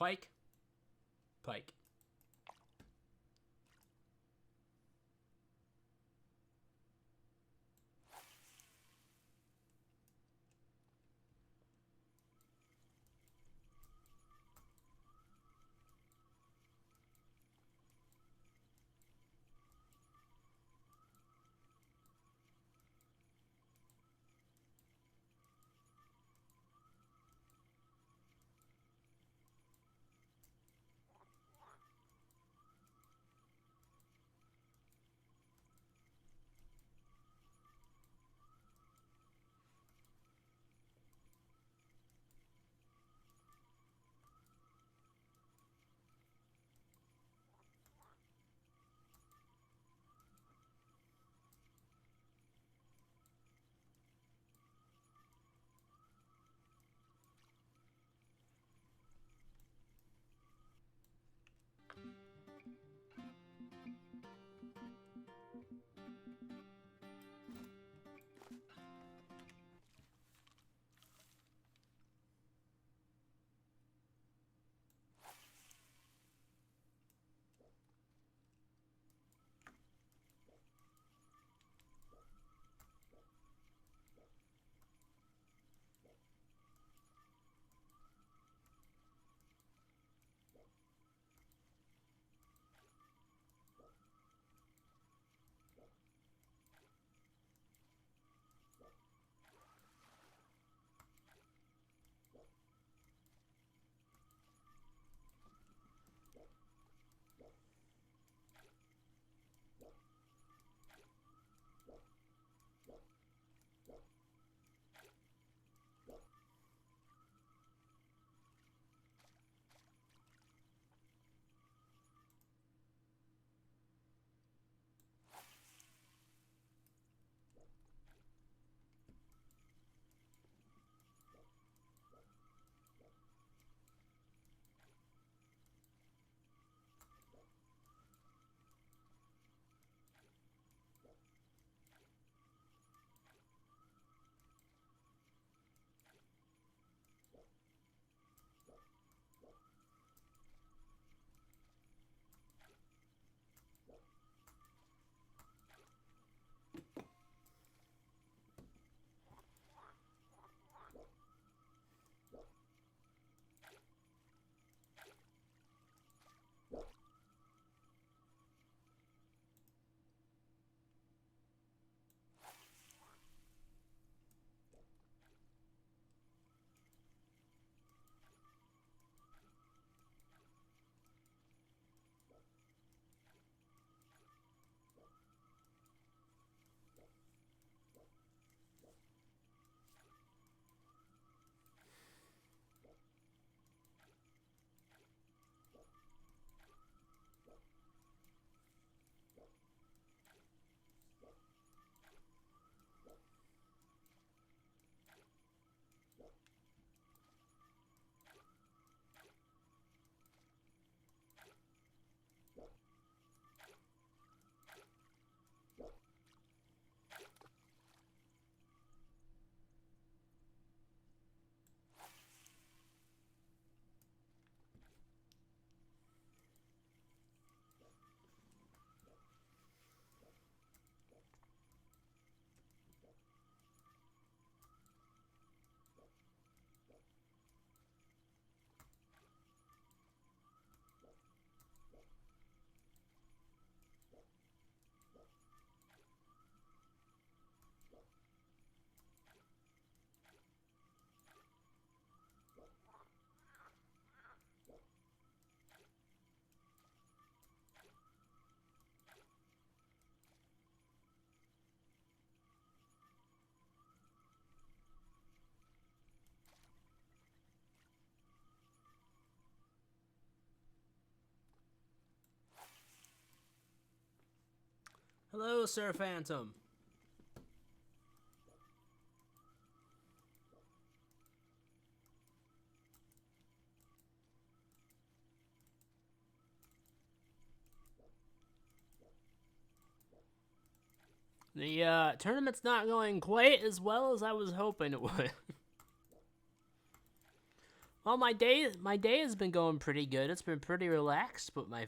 pike? Pike. Hello, Sir Phantom. The tournament's not going quite as well as I was hoping it would. Well, my day has been going pretty good. It's been pretty relaxed, but my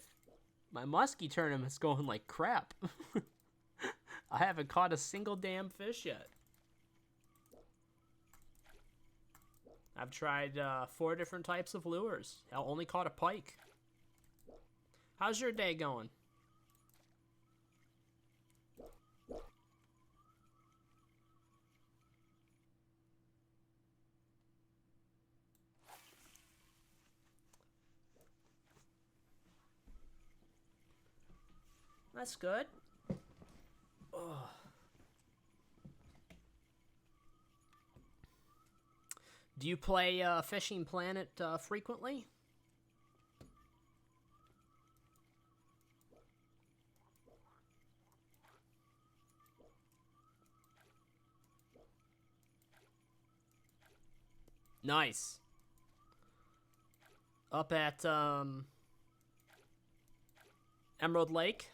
musky tournament's going like crap. I haven't caught a single damn fish yet. I've tried 4 different types of lures. I only caught a pike. How's your day going? That's good. Ugh. Do you play Fishing Planet frequently? Nice. Up at Emerald Lake?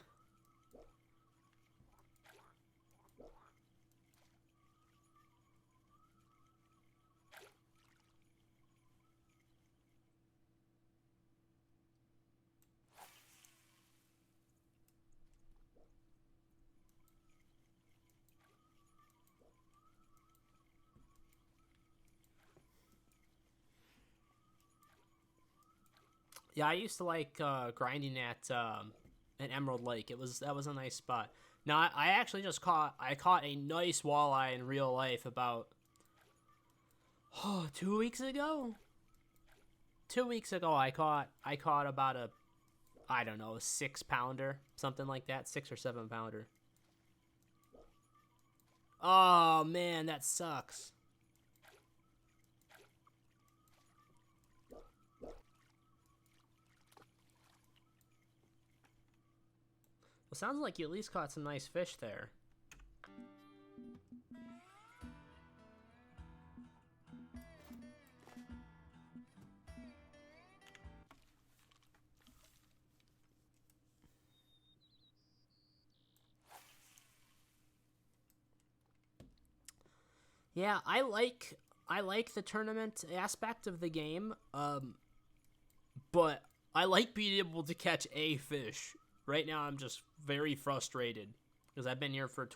Yeah, I used to like grinding at an Emerald Lake. That was a nice spot. Now I actually just caught a nice walleye in real life about 2 weeks ago. 2 weeks ago I caught about a, I don't know, a 6-pounder, something like that, 6 or 7-pounder. Oh man, that sucks. Well, sounds like you at least caught some nice fish there. Yeah, I like the tournament aspect of the game, but I like being able to catch a fish. Right now, I'm just very frustrated because I've been here for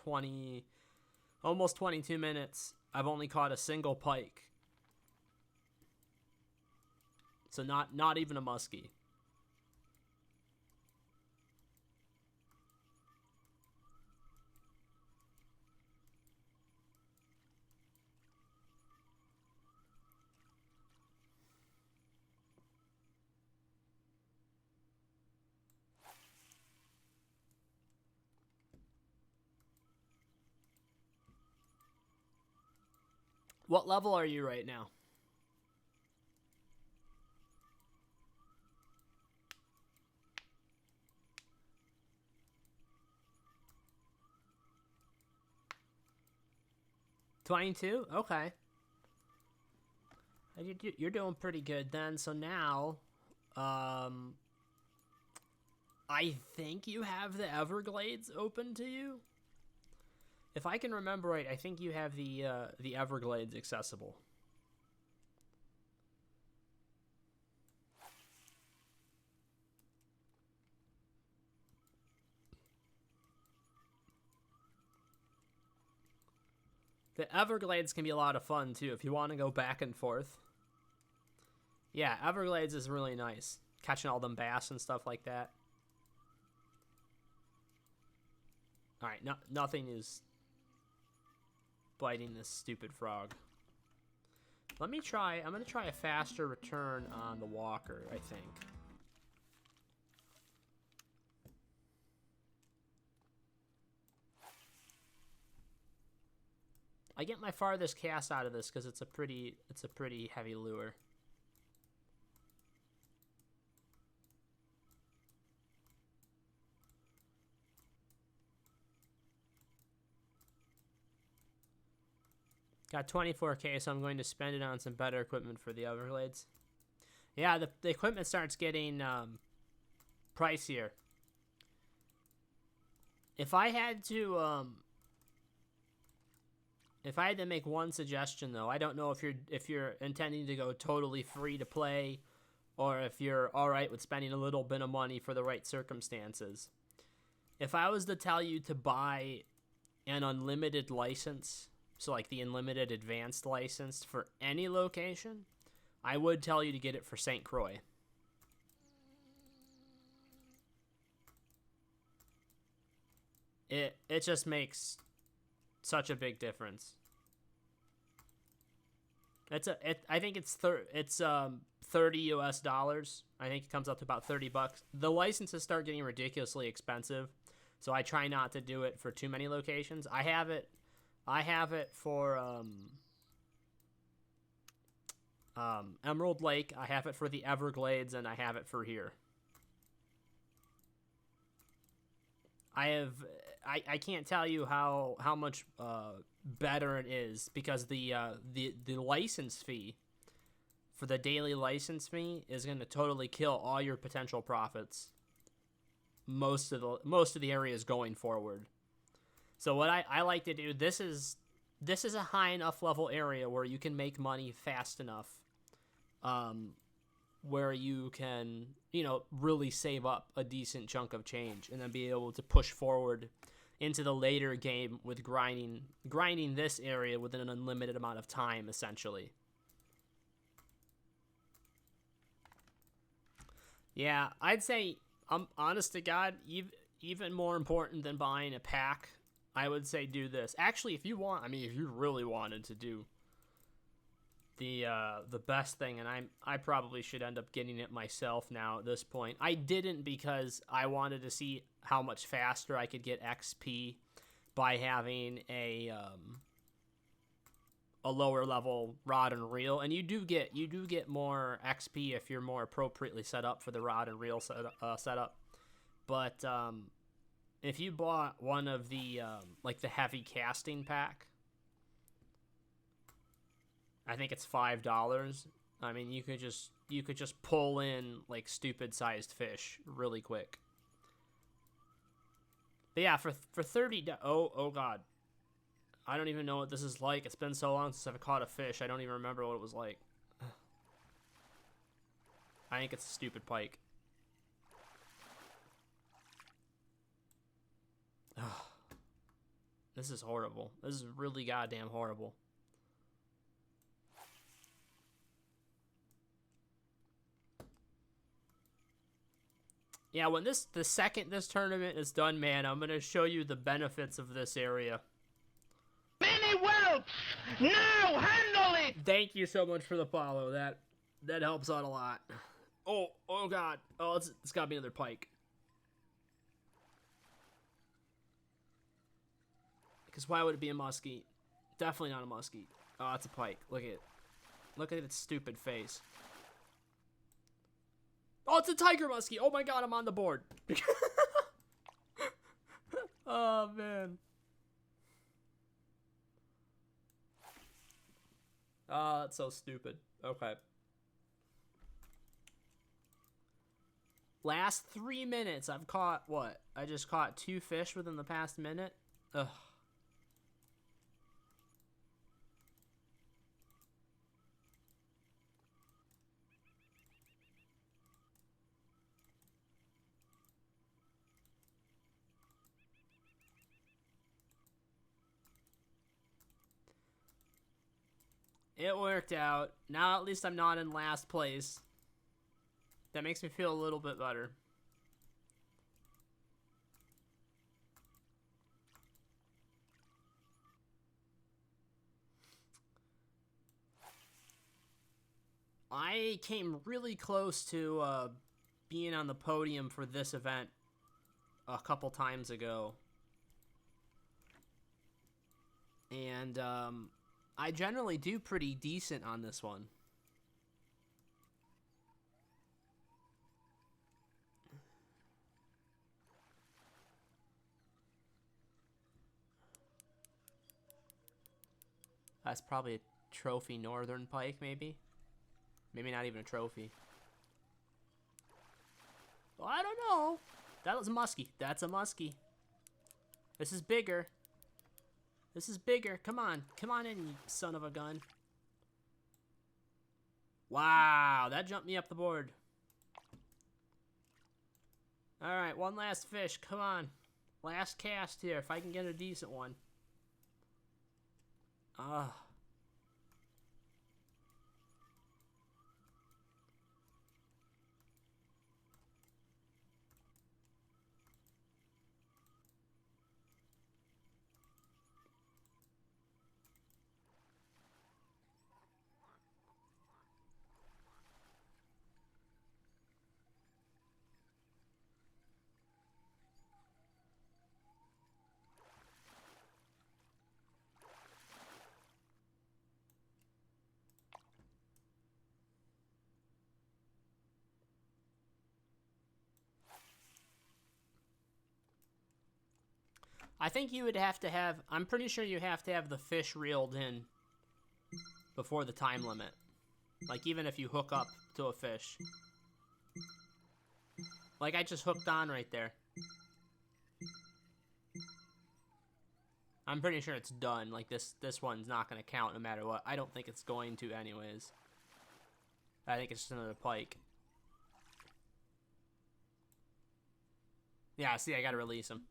almost 22 minutes. I've only caught a single pike, so not even a muskie. What level are you right now? $22? Okay. You're doing pretty good then. So now, I think you have the Everglades open to you. If I can remember right, I think you have the Everglades accessible. The Everglades can be a lot of fun too if you want to go back and forth. Yeah, Everglades is really nice. Catching all them bass and stuff like that. Alright, nothing is biting this stupid frog. I'm going to try a faster return on the walker, I think. I get my farthest cast out of this because it's a pretty heavy lure. Got 24K, so I'm going to spend it on some better equipment for the Everglades. Yeah, the equipment starts getting pricier. If I had to If I had to make one suggestion, though, I don't know if you're intending to go totally free to play, or if you're all right with spending a little bit of money for the right circumstances. If I was to tell you to buy an unlimited license, so like the unlimited advanced license for any location, I would tell you to get it for St. Croix. It just makes such a big difference. I think it's 30 US dollars. I think it comes up to about 30 bucks. The licenses start getting ridiculously expensive, so I try not to do it for too many locations. I have it for Emerald Lake, I have it for the Everglades, and I have it for here. I can't tell you how much better it is, because the license fee for the daily license fee is going to totally kill all your potential profits. Most of the areas going forward. So what I like to do, this is a high enough level area where you can make money fast enough, where you can, really save up a decent chunk of change and then be able to push forward into the later game with grinding this area within an unlimited amount of time, essentially. Yeah, I'd say, honest to God, even more important than buying a pack, I would say do this. Actually, if you really wanted to do the best thing, and I probably should end up getting it myself now at this point. I didn't, because I wanted to see how much faster I could get XP by having a lower level rod and reel, and you do get more XP if you're more appropriately set up for the rod and reel setup. But if you bought one of the like the heavy casting pack, I think it's $5. I mean, you could just pull in like stupid sized fish really quick. But yeah, for $30, oh god, I don't even know what this is like. It's been so long since I've caught a fish. I don't even remember what it was like. I think it's a stupid pike. This is horrible. This is really goddamn horrible. Yeah, when the second this tournament is done, man, I'm gonna show you the benefits of this area. Mini Welps! Now handle it! Thank you so much for the follow. That helps out a lot. Oh god. Oh, it's gotta be another pike. Because why would it be a muskie? Definitely not a muskie. Oh, it's a pike. Look at its stupid face. Oh, it's a tiger muskie. Oh my god, I'm on the board. Oh, man. Oh, that's so stupid. Okay. Last 3 minutes, I've caught, what? I just caught 2 fish within the past minute? Ugh. It worked out. Now at least I'm not in last place. That makes me feel a little bit better. I came really close to being on the podium for this event a couple times ago. And I generally do pretty decent on this one. That's probably a trophy northern pike, maybe? Maybe not even a trophy. Well, I don't know. That was a muskie. That's a muskie. This is bigger. This is bigger. Come on. Come on in, you son of a gun. Wow, that jumped me up the board. Alright, one last fish. Come on. Last cast here, if I can get a decent one. Ah. I think you would have to have, I'm pretty sure you have to have the fish reeled in before the time limit. Like, even if you hook up to a fish. Like, I just hooked on right there. I'm pretty sure it's done. Like, this one's not going to count no matter what. I don't think it's going to anyways. I think it's just another pike. Yeah, see, I got to release him.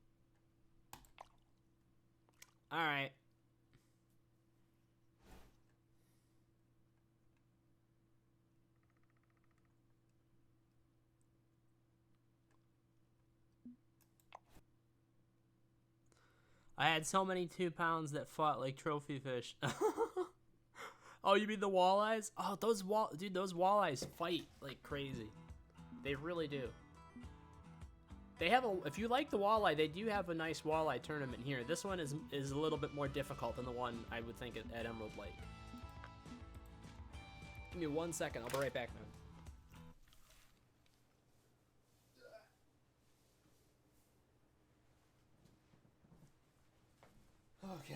Alright. I had so many 2 pounds that fought like trophy fish. Oh, you mean the walleyes? Oh, those walleyes fight like crazy. They really do. They have if you like the walleye, they do have a nice walleye tournament here. This one is a little bit more difficult than the one I would think at Emerald Lake. Give me 1 second, I'll be right back, man. Okay.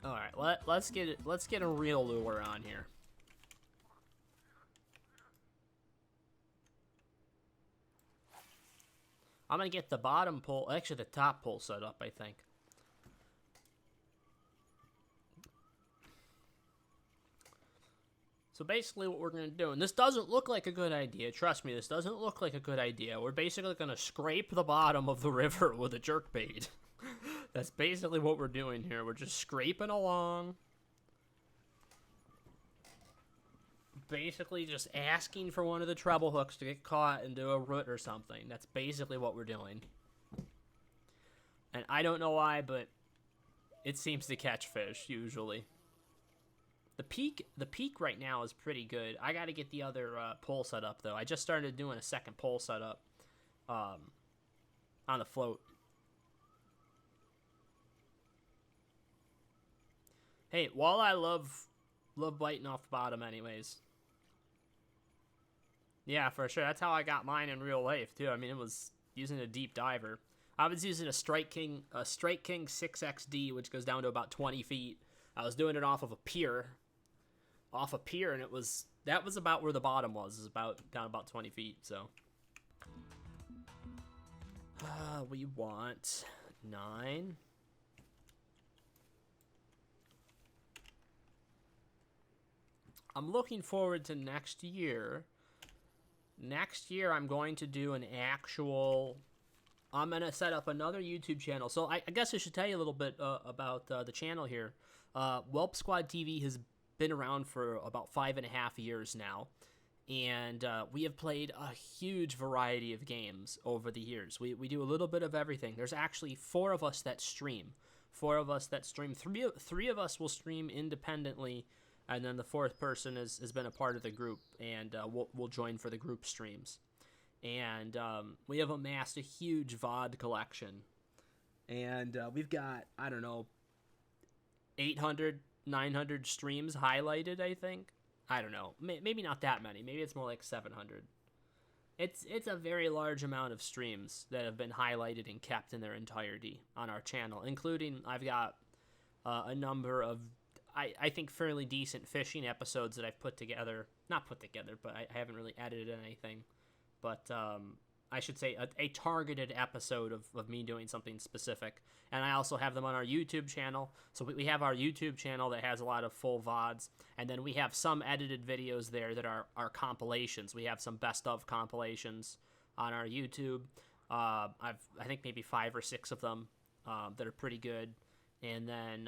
All right, let's get a real lure on here. I'm gonna get the bottom pole, actually the top pole set up, I think. So basically what we're gonna do, and this doesn't look like a good idea, trust me, this doesn't look like a good idea. We're basically gonna scrape the bottom of the river with a jerkbait. That's basically what we're doing here. We're just scraping along. Basically just asking for one of the treble hooks to get caught and do a root or something. That's basically what we're doing. And I don't know why, but it seems to catch fish, usually. The peak right now is pretty good. I gotta get the other pole set up, though. I just started doing a second pole setup on the float. Hey, walleye love biting off the bottom anyways. Yeah, for sure. That's how I got mine in real life, too. I mean, it was using a deep diver. I was using a Strike King 6XD, which goes down to about 20 feet. I was doing it off of a pier. And that was about where the bottom was. It was down about 20 feet, so. We want 9. I'm looking forward to next year. Next year, I'm going to do an actual... I'm going to set up another YouTube channel. So I guess I should tell you a little bit about the channel here. Welp Squad TV has been around for about 5.5 years now. And we have played a huge variety of games over the years. We do a little bit of everything. There's actually 4 of us that stream. 4 of us that stream. Three of us will stream independently. And then the 4th person has been a part of the group, and we'll join for the group streams. And we have amassed a huge VOD collection. And we've got, I don't know, 800, 900 streams highlighted, I think. I don't know. Maybe not that many. Maybe it's more like 700. It's a very large amount of streams that have been highlighted and kept in their entirety on our channel, including I've got a number of I think fairly decent fishing episodes that I've put together. Not put together, but I haven't really edited anything. But I should say a targeted episode of me doing something specific. And I also have them on our YouTube channel. So we have our YouTube channel that has a lot of full VODs. And then we have some edited videos there that are compilations. We have some best of compilations on our YouTube. I think maybe 5 or 6 of them that are pretty good. And then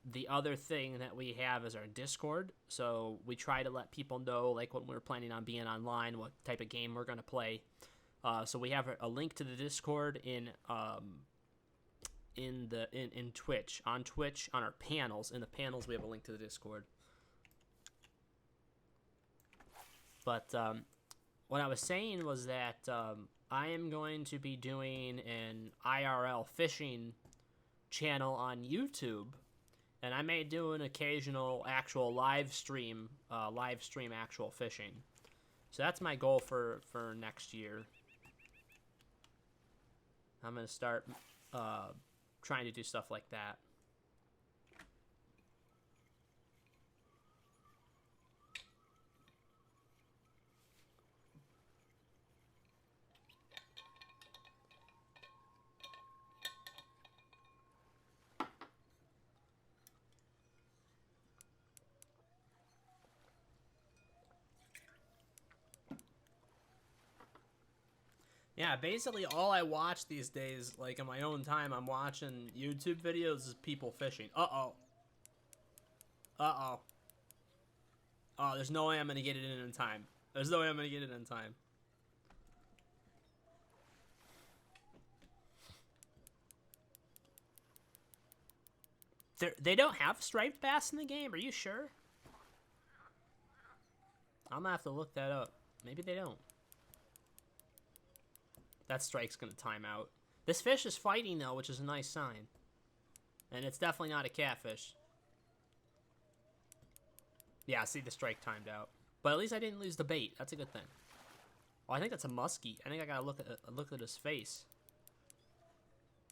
the other thing that we have is our Discord. So we try to let people know, like, when we're planning on being online, what type of game we're going to play. So we have a link to the Discord in Twitch. On Twitch, on our panels. In the panels, we have a link to the Discord. But what I was saying was that I am going to be doing an IRL fishing channel on YouTube, and I may do an occasional actual live stream actual fishing. So that's my goal for next year. I'm gonna start trying to do stuff like that. Yeah, basically all I watch these days, like in my own time, I'm watching YouTube videos of people fishing. Uh-oh. Uh-oh. Oh, there's no way I'm going to get it in time. There's no way I'm going to get it in time. They don't have striped bass in the game? Are you sure? I'm going to have to look that up. Maybe they don't. That strike's going to time out. This fish is fighting, though, which is a nice sign. And it's definitely not a catfish. Yeah, see, the strike timed out. But at least I didn't lose the bait. That's a good thing. Oh, I think that's a musky. I think I got to look at his face.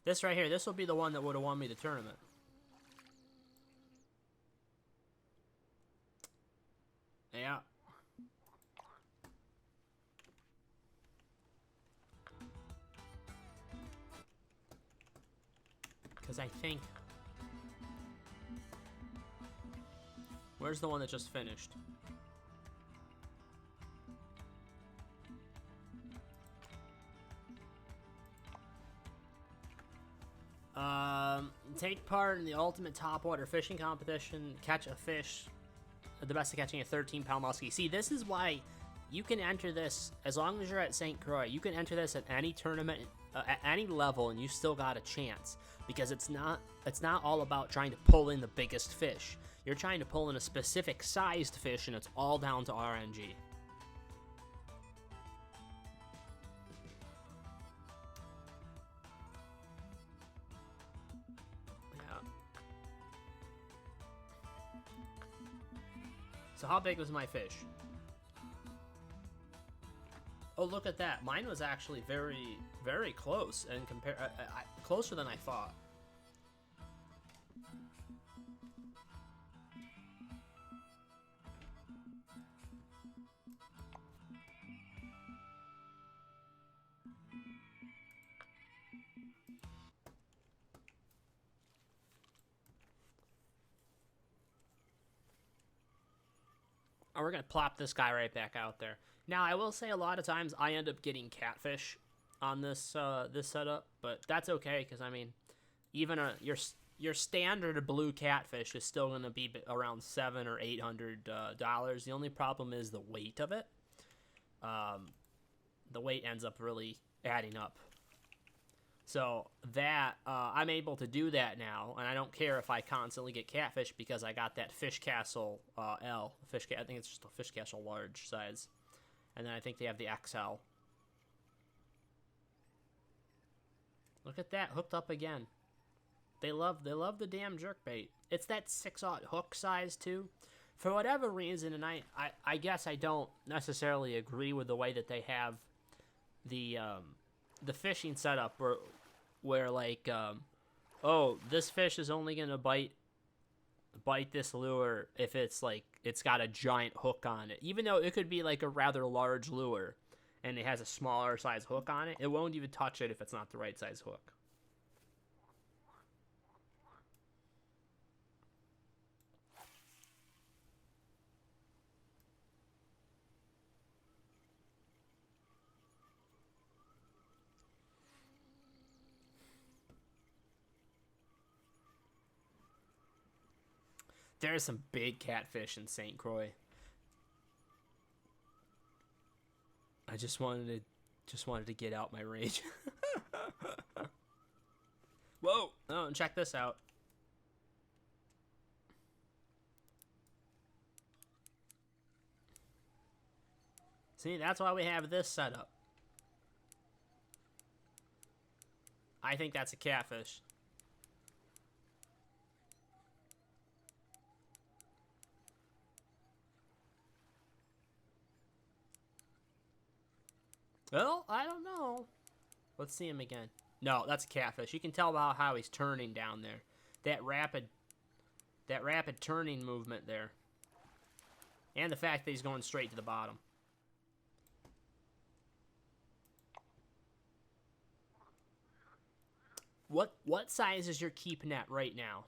This right here, this will be the one that would have won me the tournament. Yeah. Because I think... Where's the one that just finished? Take part in the ultimate topwater fishing competition. Catch a fish. The best at catching a 13-pound musky. See, this is why you can enter this, as long as you're at St. Croix, you can enter this at any tournament, at any level, and you still got a chance. Because it's not all about trying to pull in the biggest fish. You're trying to pull in a specific sized fish, and it's all down to RNG. So how big was my fish? Oh, look at that. Mine was actually very, very close, and closer than I thought. Oh, we're going to plop this guy right back out there. Now, I will say a lot of times I end up getting catfish on this this setup, but that's okay because, I mean, even your standard blue catfish is still going to be around $700 or $800. The only problem is the weight of it. The weight ends up really adding up. So that I'm able to do that now, and I don't care if I constantly get catfish because I got that Fish Castle L. I think it's just a Fish Castle large size, and then I think they have the XL. Look at that, hooked up again. They love the damn jerkbait. It's that 6/0 hook size too. For whatever reason, and I guess I don't necessarily agree with the way that they have the fishing setup where like oh, this fish is only gonna bite bite this lure if it's like it's got a giant hook on it. Even though it could be like a rather large lure and it has a smaller size hook on it, it won't even touch it if it's not the right size hook. There's some big catfish in St. Croix. I just wanted to get out my rage. Whoa! Oh, and check this out. See, that's why we have this setup. I think that's a catfish. Well, I don't know. Let's see him again. No, that's a catfish. You can tell about how he's turning down there. That rapid turning movement there. And the fact that he's going straight to the bottom. What size is your keep net right now?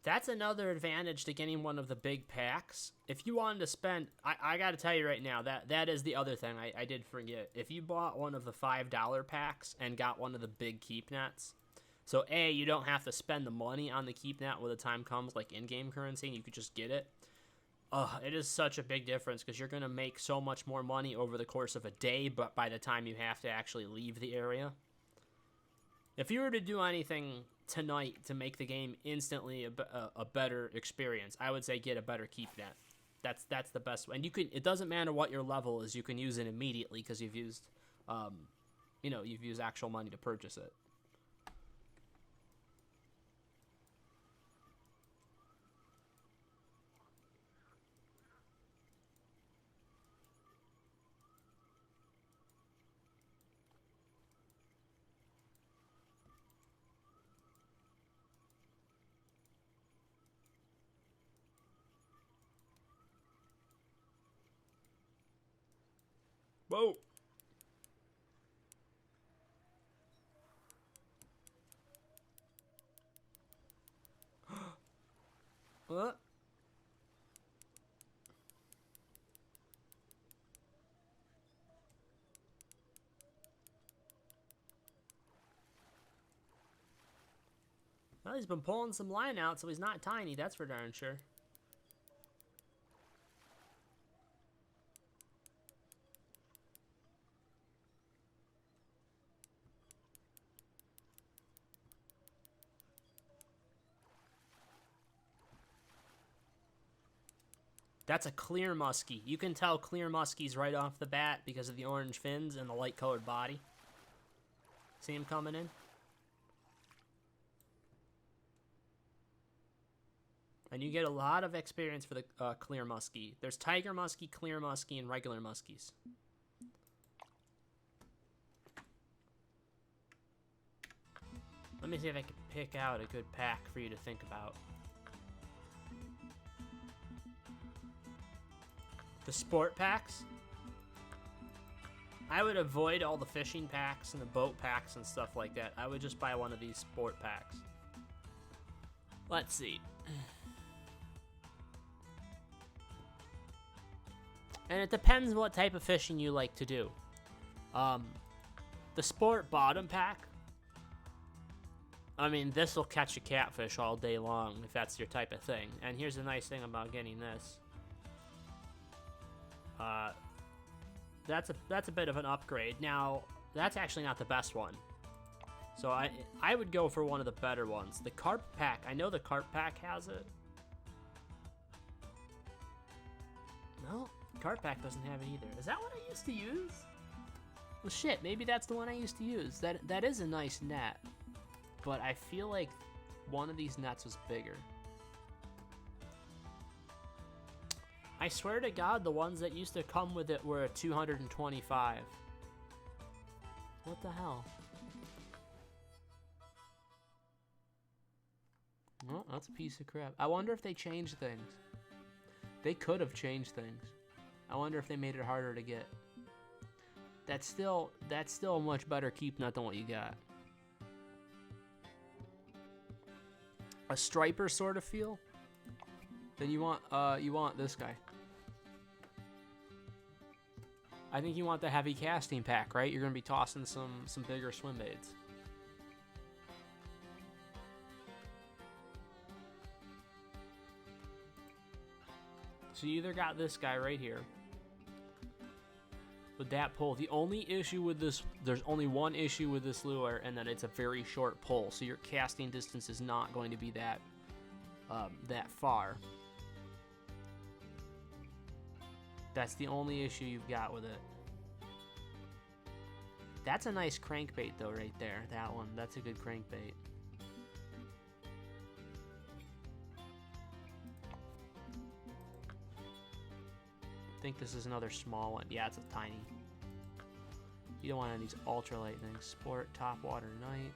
That's another advantage to getting one of the big packs. If you wanted to spend, I got to tell you right now, that is the other thing I did forget. If you bought one of the $5 packs and got one of the big keep nets, so A, you don't have to spend the money on the keep net when the time comes, like in-game currency, and you could just get it. It is such a big difference because you're going to make so much more money over the course of a day, but by the time you have to actually leave the area. If you were to do anything tonight to make the game instantly a better experience, I would say get a better keep net. That's the best way. And you can, it doesn't matter what your level is, you can use it immediately because you've used you've used actual money to purchase it. Whoa! What? Well, he's been pulling some line out, so he's not tiny, that's for darn sure. That's a clear muskie. You can tell clear muskies right off the bat because of the orange fins and the light-colored body. See him coming in? And you get a lot of experience for the clear muskie. There's tiger muskie, clear muskie, and regular muskies. Let me see if I can pick out a good pack for you to think about. The sport packs, I would avoid all the fishing packs and the boat packs and stuff like that. I would just buy one of these sport packs. Let's see. And it depends what type of fishing you like to do. The sport bottom pack, I mean, this will catch a catfish all day long if that's your type of thing. And here's the nice thing about getting this. That's a bit of an upgrade. Now, that's actually not the best one. So I would go for one of the better ones. The carp pack, I know the carp pack has it. No, carp pack doesn't have it either. Is that what I used to use? Well, shit, maybe that's the one I used to use. That is a nice net. But I feel like one of these nets was bigger. I swear to God, the ones that used to come with it were 225. What the hell? Oh, that's a piece of crap. I wonder if they changed things. They could have changed things. I wonder if they made it harder to get. That's still a much better keep nut than what you got. A striper sort of feel. Then you want this guy. I think you want the heavy casting pack, right? You're gonna be tossing some bigger swim baits. So you either got this guy right here with that pull. The only issue with this, there's only one issue with this lure, and that it's a very short pull. So your casting distance is not going to be that far. That's the only issue you've got with it. That's a nice crankbait though, right there. That one, that's a good crankbait. I think this is another small one. Yeah, it's a tiny. You don't want any of these ultralight things. Sport, Topwater, Night.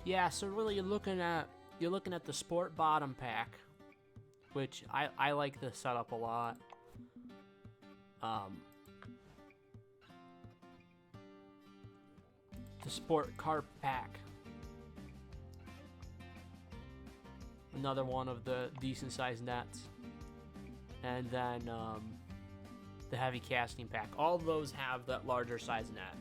Yeah, so really you're looking at the Sport bottom pack, which I like this setup a lot. The Sport carp pack, another one of the decent sized nets, and then the heavy casting pack. All of those have that larger size net.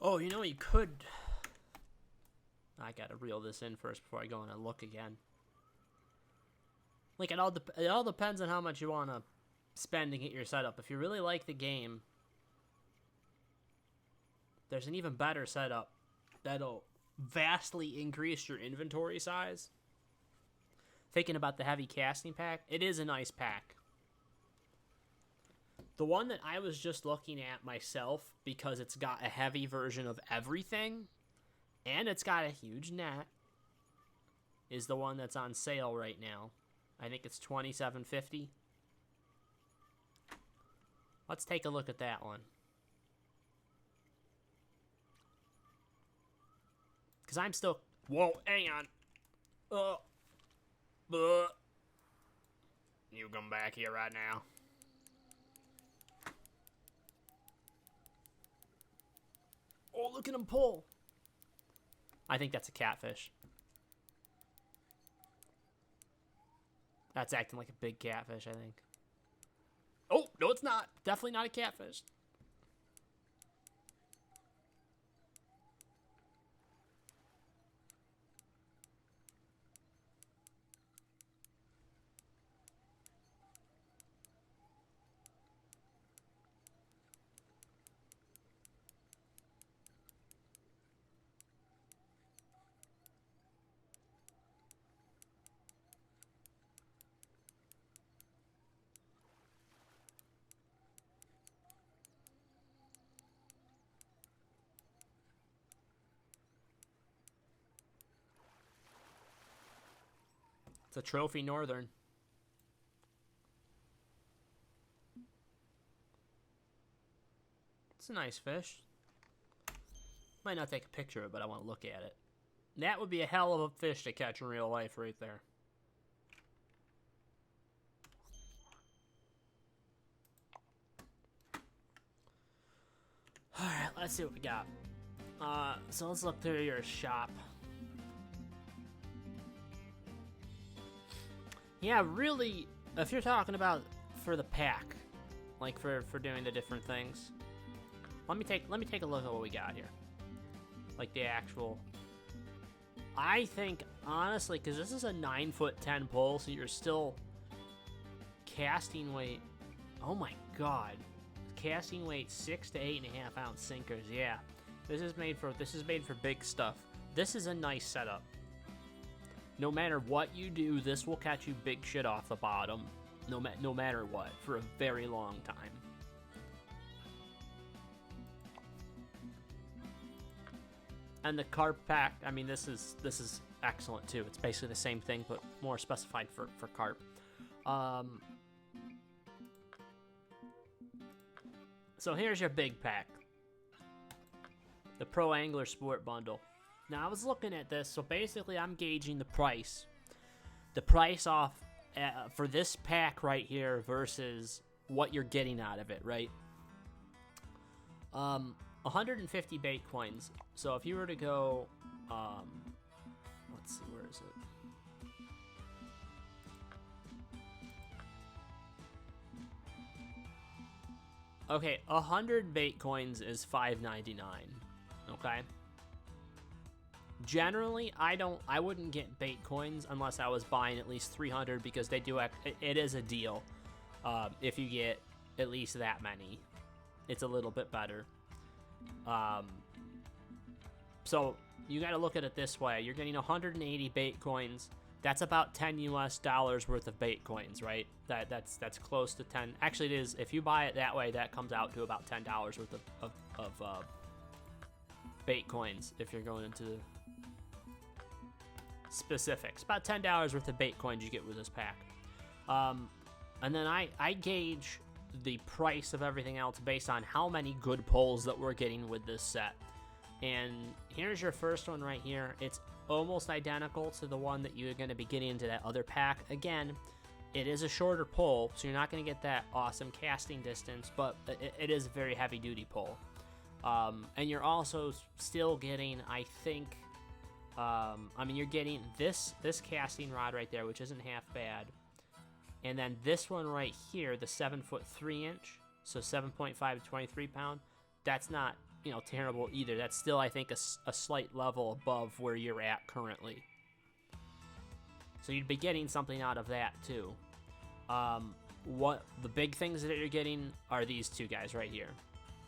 Oh, you know, you could... I gotta reel this in first before I go in and look again. Like, it all depends on how much you want to spend to get your setup. If you really like the game, there's an even better setup that'll vastly increase your inventory size. Thinking about the heavy casting pack, it is a nice pack. The one that I was just looking at myself, because it's got a heavy version of everything, and it's got a huge net, is the one that's on sale right now. I think it's $27.50. Let's take a look at that one. Because I'm still... Whoa, hang on. You come back here right now. Oh, look at him pull. I think that's a catfish. That's acting like a big catfish, I think. Oh, no, it's not. Definitely not a catfish. It's a trophy northern. It's a nice fish. Might not take a picture of it, but I want to look at it. That would be a hell of a fish to catch in real life right there. Alright, let's see what we got. So let's look through your shop. Yeah, really, if you're talking about for the pack, like for doing the different things, let me take a look at what we got here. Like the actual... I think, honestly, because this is a 9'10" pole, so you're still casting weight. Oh my god. Casting weight 6 to 8.5 ounce sinkers. Yeah. This is made for big stuff. This is a nice setup. No matter what you do, this will catch you big shit off the bottom. No matter what, for a very long time. And the carp pack, I mean, this is excellent too. It's basically the same thing, but more specified for carp. So here's your big pack. The Pro Angler Sport Bundle. Now, I was looking at this, so basically I'm gauging the price. The price off for this pack right here versus what you're getting out of it, right? 150 bait coins. So if you were to go, let's see, where is it? Okay, 100 bait coins is $5.99. Okay. Generally, I wouldn't get bait coins unless I was buying at least 300 because they do. It is a deal. If you get at least that many, it's a little bit better. So you got to look at it this way: you're getting 180 bait coins. That's about $10 US worth of bait coins, right? That's close to 10. Actually, it is. If you buy it that way, that comes out to about $10 worth of bait coins. If you're going into specifics, about $10 worth of bait coins you get with this pack. And then I gauge the price of everything else based on how many good pulls that we're getting with this set. And here's your first one right here. It's almost identical to the one that you're going to be getting into that other pack. Again, it is a shorter pull, so you're not going to get that awesome casting distance, but it is a very heavy duty pull. And you're also still getting, I think, you're getting this casting rod right there, which isn't half bad. And then this one right here, the 7'3" so 7.5 to 23 pound, that's not, terrible either. That's still, I think, a slight level above where you're at currently. So you'd be getting something out of that too. What the big things that you're getting are these two guys right here.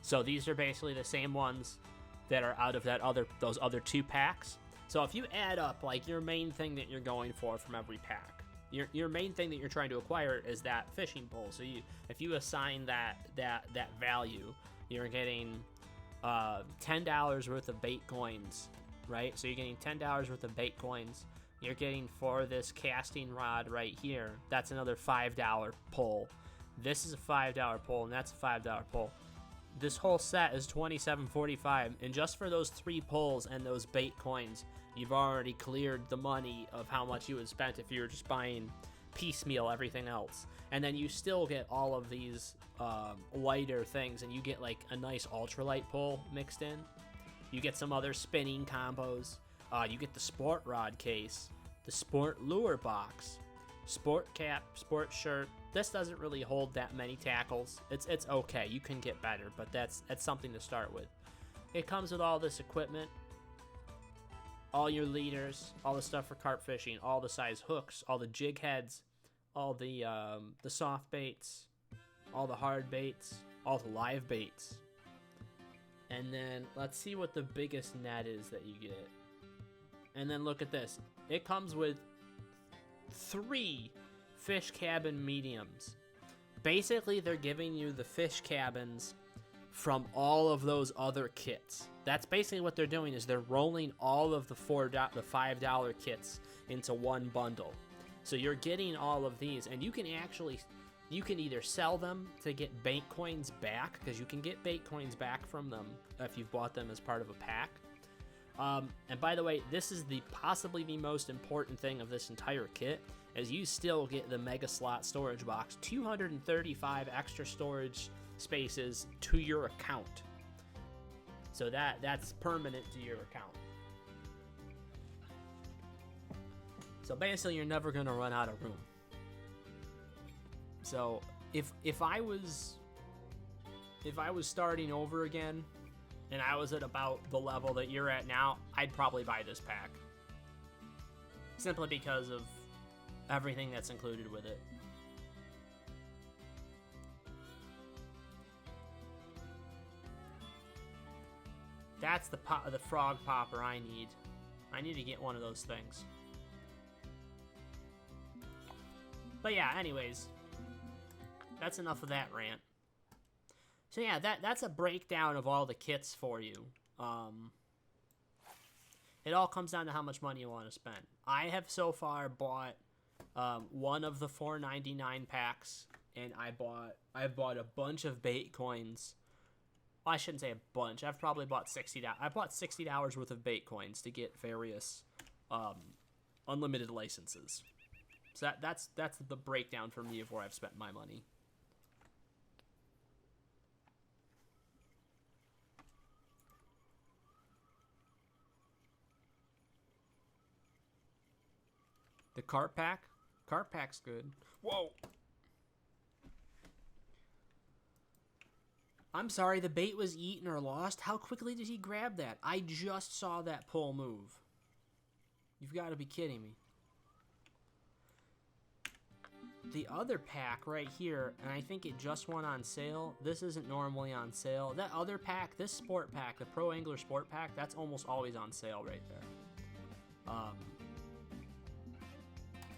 So these are basically the same ones that are out of those other two packs. So if you add up like your main thing that you're going for from every pack, your main thing that you're trying to acquire is that fishing pole. So if you assign that value, you're getting $10 worth of bait coins, right? So you're getting $10 worth of bait coins. You're getting for this casting rod right here. That's another $5 pull. This is a $5 pull, and that's a $5 pull. This whole set is $27.45, and just for those 3 pulls and those bait coins, you've already cleared the money of how much you would spend if you were just buying piecemeal everything else. And then you still get all of these lighter things, and you get like a nice ultralight pull mixed in. You get some other spinning combos. You get the sport rod case, the sport lure box, sport cap, sport shirt. This doesn't really hold that many tackles. It's okay. You can get better, but that's something to start with. It comes with all this equipment, all your leaders, all the stuff for carp fishing, all the size hooks, all the jig heads, all the soft baits, all the hard baits, all the live baits. And then let's see what the biggest net is that you get. And then look at this. It comes with 3 fish cabin mediums. Basically, they're giving you the fish cabins from all of those other kits. That's basically what they're doing, is they're rolling all of the $5 kits into one bundle. So you're getting all of these, and you can either sell them to get bait coins back, because you can get bait coins back from them if you've bought them as part of a pack. And by the way, this is possibly the most important thing of this entire kit, is you still get the mega slot storage box, 235 extra storage spaces to your account. So that's permanent to your account. So basically, you're never gonna run out of room. So if I was starting over again, and I was at about the level that you're at now, I'd probably buy this pack. simply because of everything that's included with it. That's the frog popper I need. I need to get one of those things. But yeah, anyways, that's enough of that rant. So yeah, that's a breakdown of all the kits for you. It all comes down to how much money you want to spend. I have so far bought one of the $4.99 packs, and I've bought a bunch of bait coins. Well, I shouldn't say a bunch. I've probably bought $60. I bought $60 worth of bait coins to get various unlimited licenses. So that's the breakdown for me of where I've spent my money. The carp pack? Carp pack's good. Whoa! I'm sorry, the bait was eaten or lost? How quickly did he grab that? I just saw that pole move. You've got to be kidding me. The other pack right here, and I think it just went on sale. This isn't normally on sale. That other pack, this sport pack, the Pro Angler Sport Pack, that's almost always on sale right there.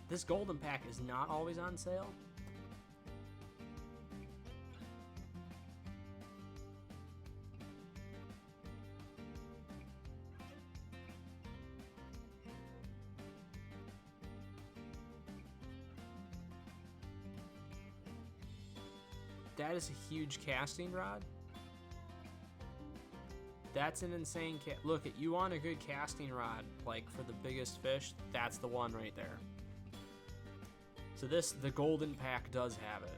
This golden pack is not always on sale. That is a huge casting rod. That's an insane look, you want a good casting rod, like for the biggest fish, that's the one right there. So the golden pack does have it.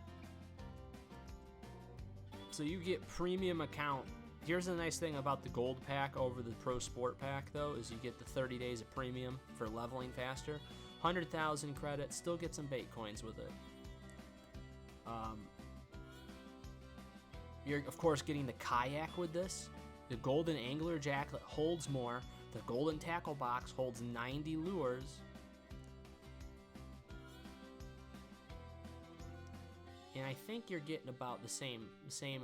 So you get premium account. Here's the nice thing about the gold pack over the Pro Sport pack though, is you get the 30 days of premium for leveling faster. 100,000 credits, still get some bait coins with it. You're of course getting the kayak with this. The golden angler jacket holds more. The golden tackle box holds 90 lures. And I think you're getting about the same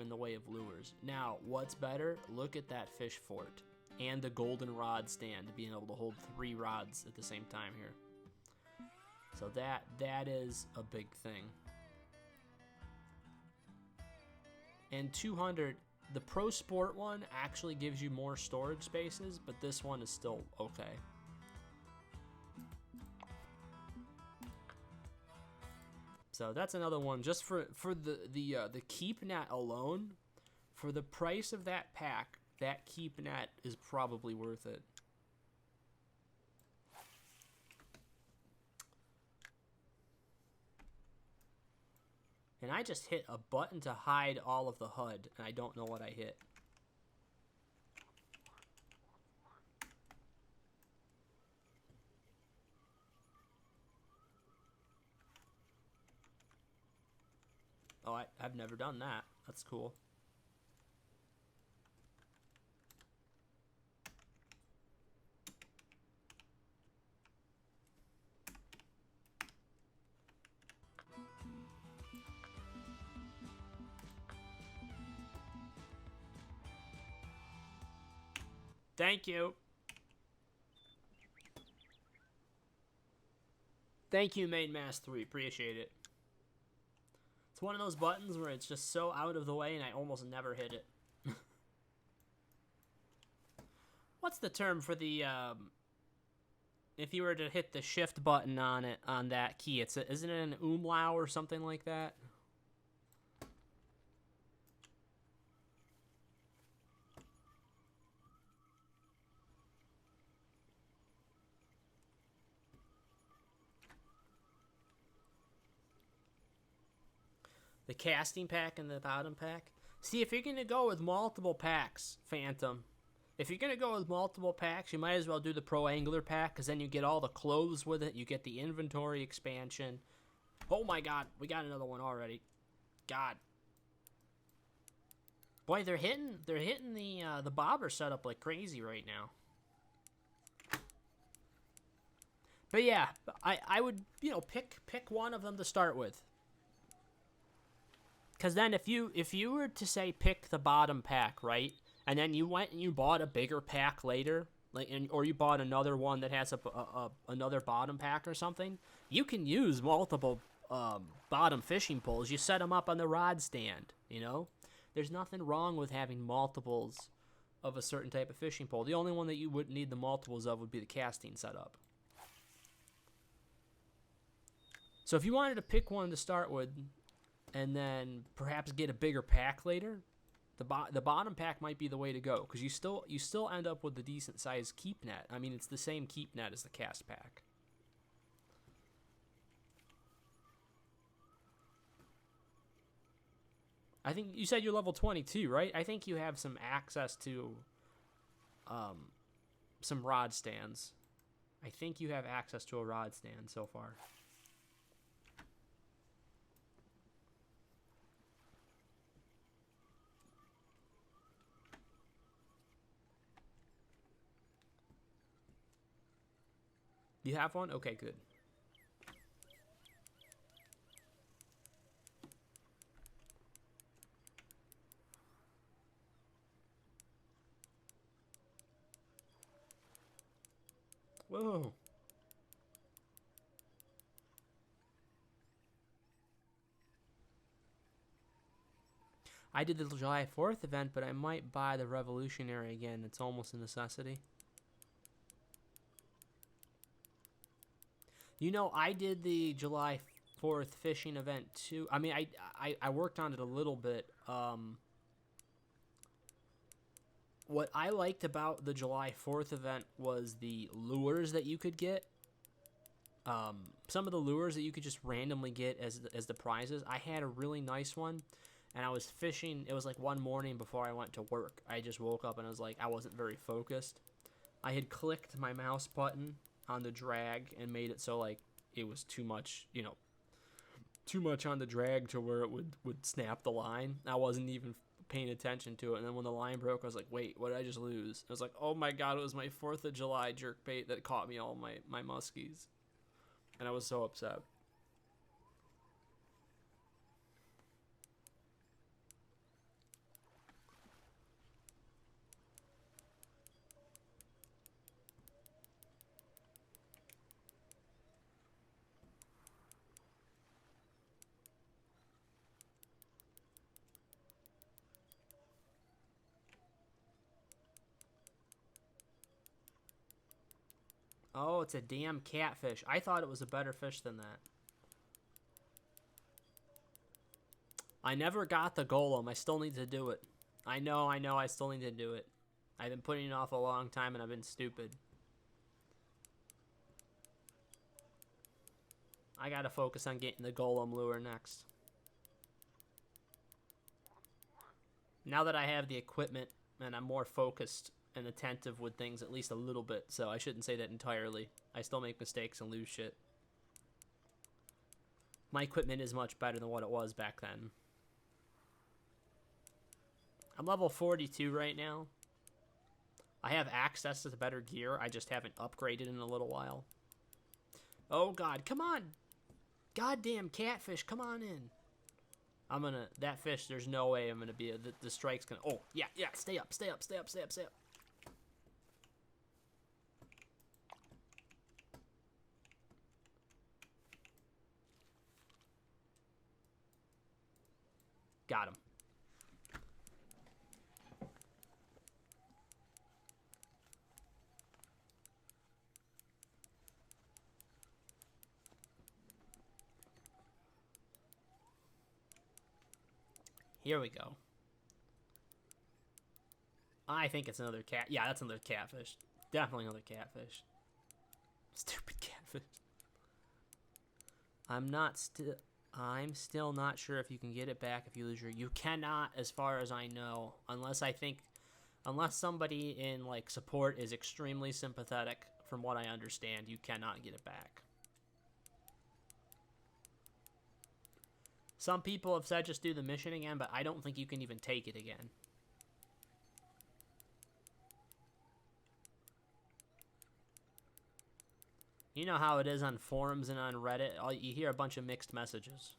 in the way of lures. Now, what's better? Look at that fish fort and the golden rod stand, being able to hold 3 rods at the same time here. So that is a big thing. And 200, the Pro Sport one actually gives you more storage spaces, but this one is still okay. So that's another one just for the keep net alone. For the price of that pack, that keep net is probably worth it. And I just hit a button to hide all of the HUD, and I don't know what I hit. Oh, I've never done that. That's cool. Thank you. Thank you, Main Mass 3. Appreciate it. It's one of those buttons where it's just so out of the way and I almost never hit it. What's the term for the, if you were to hit the shift button on it, on that key, isn't it an umlaut or something like that? The casting pack and the bottom pack. See, if you're going to go with multiple packs, Phantom, if you're going to go with multiple packs, you might as well do the Pro Angler pack, because then you get all the clothes with it. You get the inventory expansion. Oh my god, we got another one already. God. Boy, they're hitting the bobber setup like crazy right now. But yeah, I would, you know, pick one of them to start with. Because then if you were to say pick the bottom pack, right, and then you went and you bought a bigger pack later, or you bought another one that has another bottom pack or something, you can use multiple bottom fishing poles. You set them up on the rod stand. You know, there's nothing wrong with having multiples of a certain type of fishing pole. The only one that you wouldn't need the multiples of would be the casting setup. So if you wanted to pick one to start with, and then perhaps get a bigger pack later, the bottom pack might be the way to go, because you still end up with a decent sized keep net. I mean, it's the same keep net as the cast pack. I think you said you're level 22, right? I think you have some access to some rod stands. I think you have access to a rod stand so far. You have one? Okay, good. Whoa. I did the July 4th event, but I might buy the Revolutionary again. It's almost a necessity. You know, I did the July 4th fishing event too. I mean, I worked on it a little bit. What I liked about the July 4th event was the lures that you could get. Some of the lures that you could just randomly get as the prizes. I had a really nice one, and I was fishing. It was like one morning before I went to work. I just woke up and I was like, I wasn't very focused. I had clicked my mouse button on the drag and made it so like it was too much, you know, too much on the drag to where it would snap the line. I wasn't even paying attention to it, and then when the line broke, I was like, wait, what did I just lose? I was like, oh my god, it was my 4th of July jerkbait that caught me all my muskies, and I was so upset. Oh, it's a damn catfish. I thought it was a better fish than that. I never got the golem. I still need to do it. I know, I still need to do it. I've been putting it off a long time, and I've been stupid. I gotta focus on getting the golem lure next. Now that I have the equipment, and I'm more focused and attentive with things at least a little bit, so I shouldn't say that entirely. I still make mistakes and lose shit. My equipment is much better than what it was back then. I'm level 42 right now. I have access to the better gear. I just haven't upgraded in a little while. Oh god, come on! Goddamn catfish, come on in. That fish, there's no way I'm gonna be, the strike's gonna, oh, yeah, stay up. Got him. Here we go. I think it's another cat. Yeah, that's another catfish. Definitely another catfish. Stupid catfish. I'm still not sure if you can get it back if you lose your... You cannot, as far as I know, unless somebody in, like, support is extremely sympathetic, from what I understand, you cannot get it back. Some people have said just do the mission again, but I don't think you can even take it again. You know how it is on forums and on Reddit. You hear a bunch of mixed messages.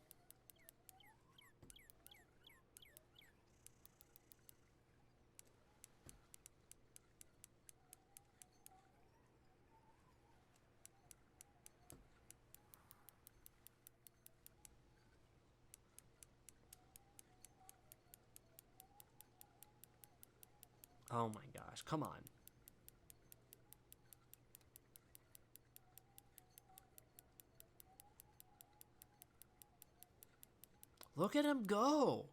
Oh my gosh, come on. Look at him go.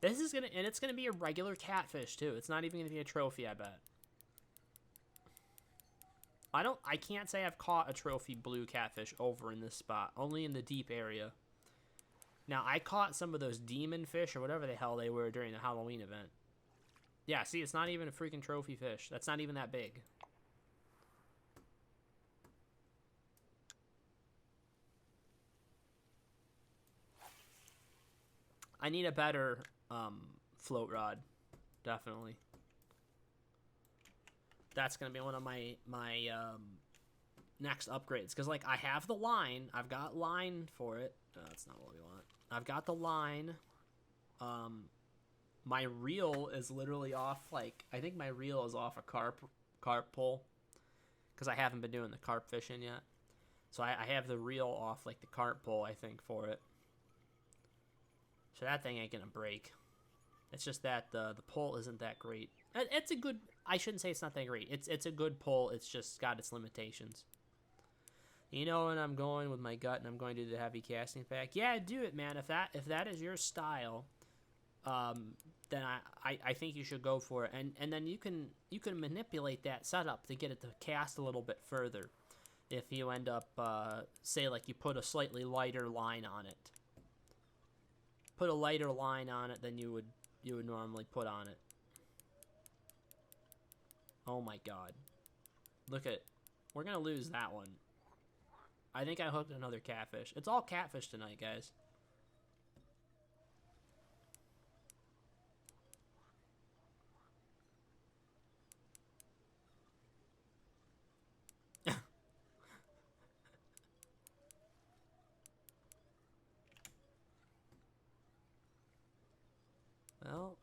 This is gonna, and it's gonna be a regular catfish too. It's not even gonna be a trophy, I bet. I can't say I've caught a trophy blue catfish over in this spot, only in the deep area. Now, I caught some of those demon fish or whatever the hell they were during the Halloween event. Yeah, see, it's not even a freaking trophy fish. That's not even that big. I need a better float rod, definitely. That's gonna be one of my next upgrades, because like I have the line, I've got line for it. No, that's not what we want. I've got the line. My reel is literally off. Like I think my reel is off a carp pole, because I haven't been doing the carp fishing yet. So I have the reel off like the carp pole, I think, for it. So that thing ain't gonna break. It's just that the pull isn't that great. It's a good. I shouldn't say it's not that great. It's a good pull. It's just got its limitations. You know, when I'm going with my gut and I'm going to do the heavy casting pack, yeah, do it, man. If that is your style, then I think you should go for it. And then you can manipulate that setup to get it to cast a little bit further. If you end up say like you put a slightly lighter line on it. Put a lighter line on it than you would normally put on it. Oh my god. Look at, we're gonna lose that one. I think I hooked another catfish. It's all catfish tonight, guys. Well,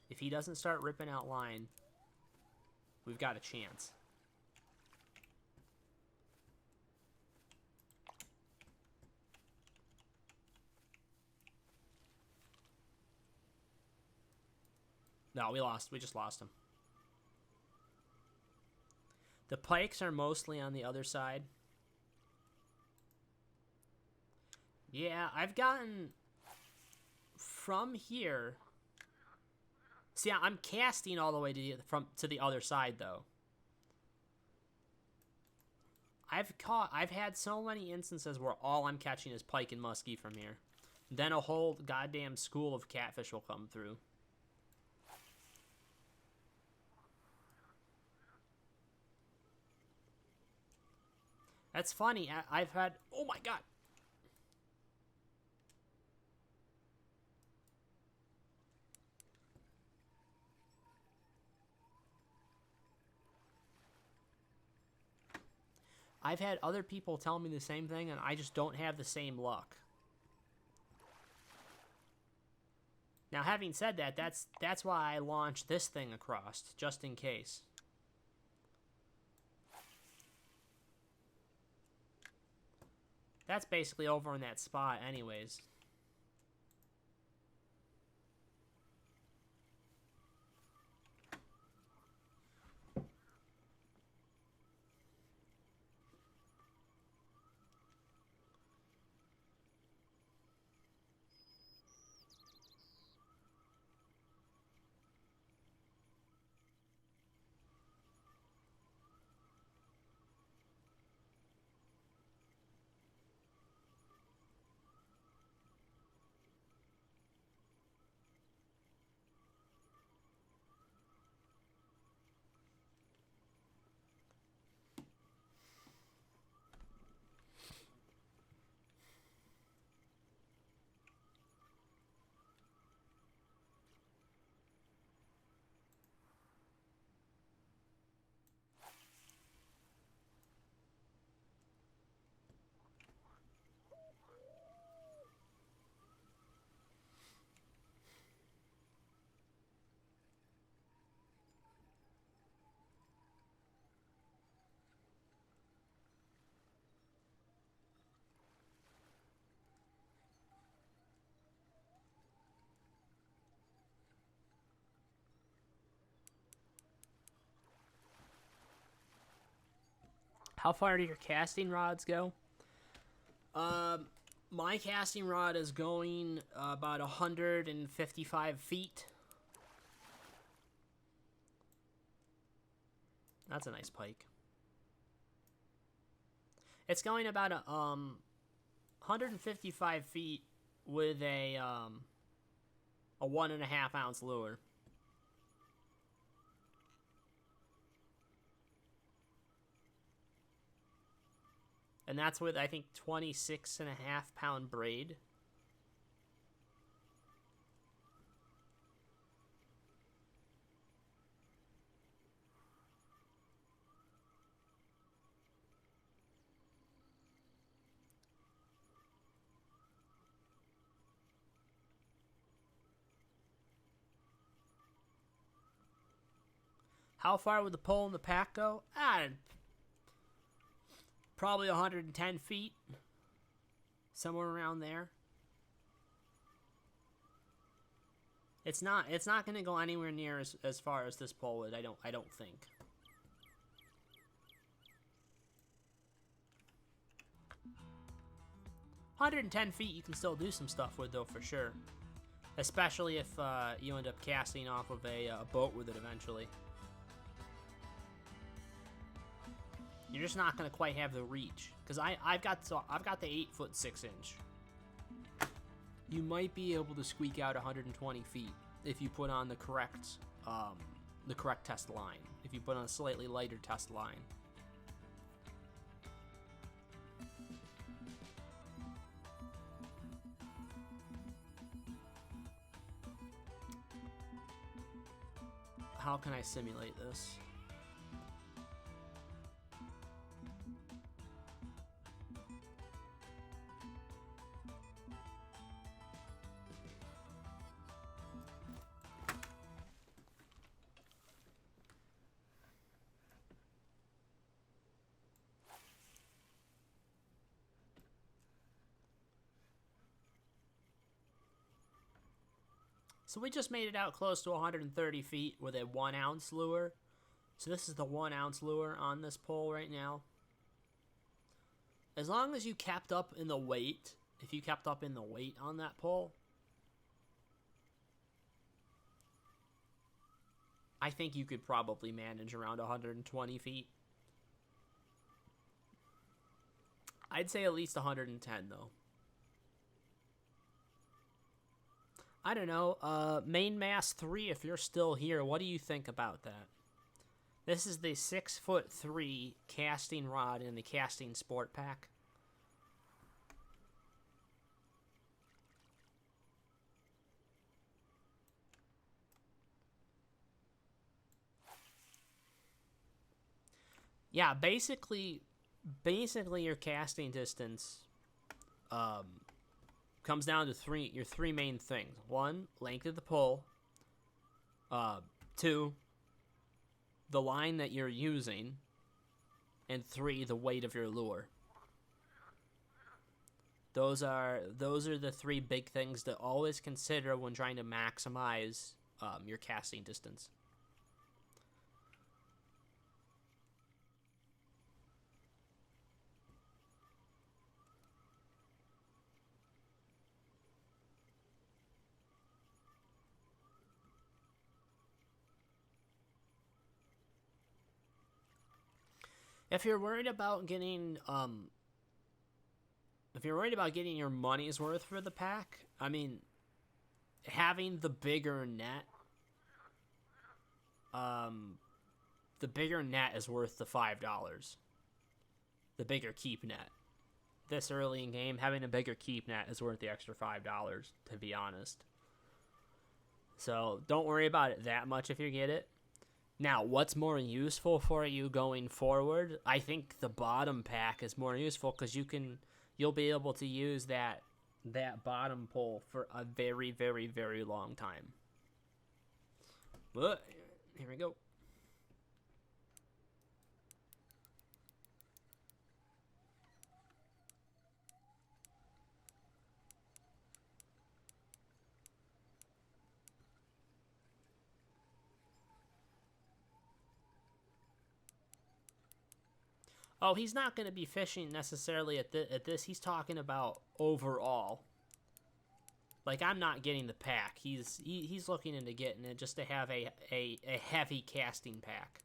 if he doesn't start ripping out line, we've got a chance. No, we lost. We just lost him. The pikes are mostly on the other side. Yeah, I've gotten from here. See, I'm casting all the way to the other side though. I've had so many instances where all I'm catching is pike and muskie from here. Then a whole goddamn school of catfish will come through. That's funny. I've had, oh my god. I've had other people tell me the same thing, and I just don't have the same luck. Now, having said that, that's why I launched this thing across, just in case. That's basically over in that spot anyways. How far do your casting rods go? My casting rod is going about 155 feet. That's a nice pike. It's going about 155 feet with a 1.5 ounce lure. And that's with, I think, 26.5 pound braid. How far would the pole in the pack go? Probably 110 feet. Somewhere around there. It's not going to go anywhere near as far as this pole would, I don't think. $110 you can still do some stuff with, though, for sure. Especially if you end up casting off of a boat with it eventually. You're just not gonna quite have the reach, because I've got the 8 6 inch. You might be able to squeak out 120 feet if you put on the correct test line. If you put on a slightly lighter test line. How can I simulate this? So we just made it out close to 130 feet with a 1 ounce lure. So this is the 1 ounce lure on this pole right now. As long as you kept up in the weight, if you kept up in the weight on that pole, I think you could probably manage around 120 feet. I'd say at least 110 though. I don't know, Main Mass 3, if you're still here, what do you think about that? This is the 6'3" casting rod in the casting sport pack. Yeah, basically your casting distance, comes down to your three main things. 1, length of the pole. 2, the line that you're using. And 3, the weight of your lure. Those are the 3 big things to always consider when trying to maximize your casting distance. If you're worried about getting your money's worth for the pack, I mean, having the bigger net, is worth the $5. The bigger keep net. This early in game, having a bigger keep net is worth the extra $5, to be honest. So don't worry about it that much if you get it. Now, what's more useful for you going forward? I think the bottom pack is more useful because you'll be able to use that bottom pole for a very, very, very long time. But here we go. Oh, he's not going to be fishing necessarily at this. He's talking about overall. Like, I'm not getting the pack. He's looking into getting it just to have a heavy casting pack.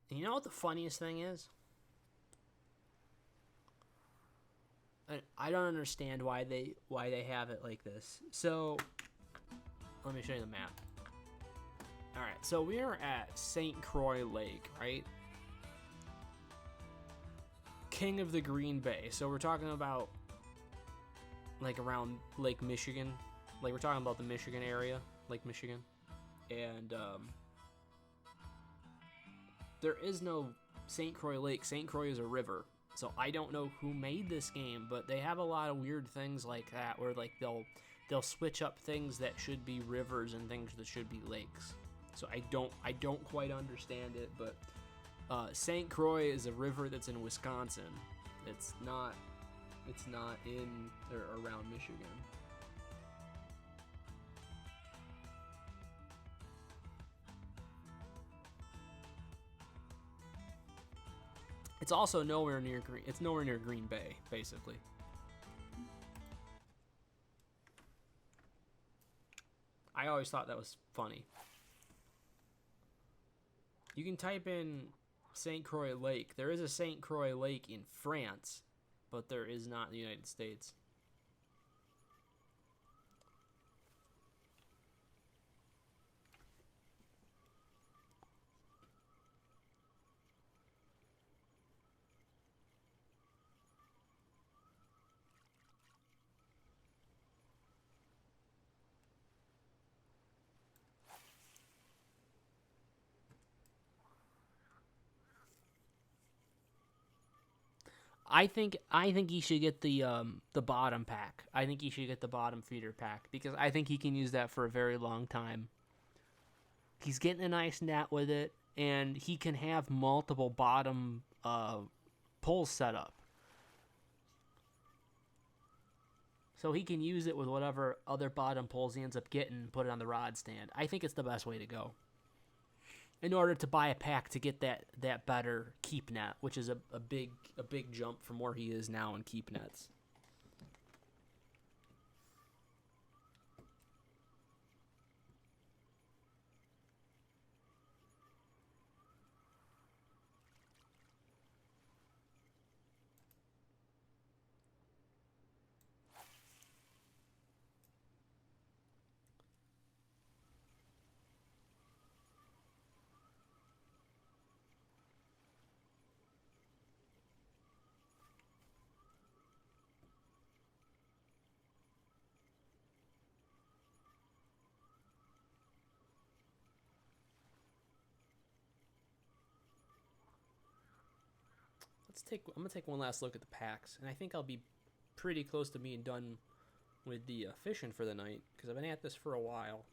You know what the funniest thing is? I don't understand why they have it like this. So, let me show you the map. All right, so we are at St. Croix Lake, right? King of the Green Bay. So we're talking about like around Lake Michigan. Like we're talking about the Michigan area, Lake Michigan. And there is no St. Croix Lake. St. Croix is a river. So I don't know who made this game, but they have a lot of weird things like that where like they'll switch up things that should be rivers and things that should be lakes. So I don't quite understand it, but St. Croix is a river that's in Wisconsin. It's not in or around Michigan. It's also nowhere near Green Bay, basically. I always thought that was funny. You can type in St. Croix Lake. There is a St. Croix Lake in France, but there is not in the United States. I think he should get the bottom pack. I think he should get the bottom feeder pack because I think he can use that for a very long time. He's getting a nice net with it, and he can have multiple bottom poles set up. So he can use it with whatever other bottom poles he ends up getting and put it on the rod stand. I think it's the best way to go. In order to buy a pack to get that better keep net, which is a big jump from where he is now in keep nets. I'm gonna take one last look at the packs, and I think I'll be pretty close to being done with the fishing for the night because I've been at this for a while.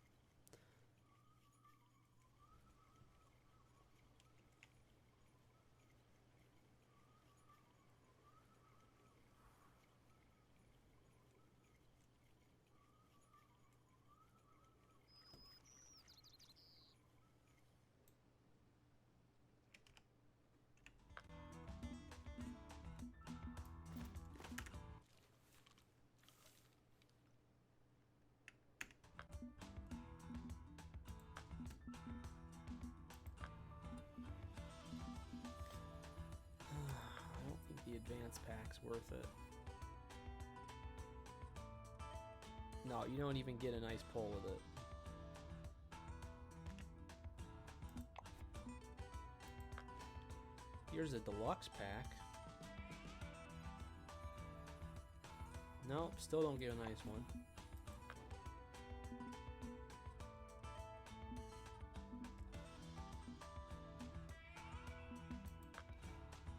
The advanced pack's worth it. No, you don't even get a nice pull with it. Here's a deluxe pack. Nope, still don't get a nice one.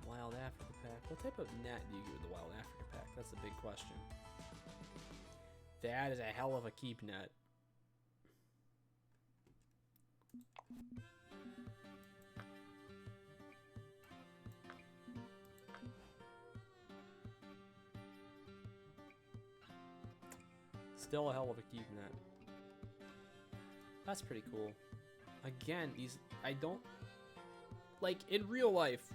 Wild Africa pack. What type of net do you get with the Wild Africa pack? That's the big question. That is a hell of a keep net. Still a hell of a keep net. That's pretty cool. Again, I don't like in real life.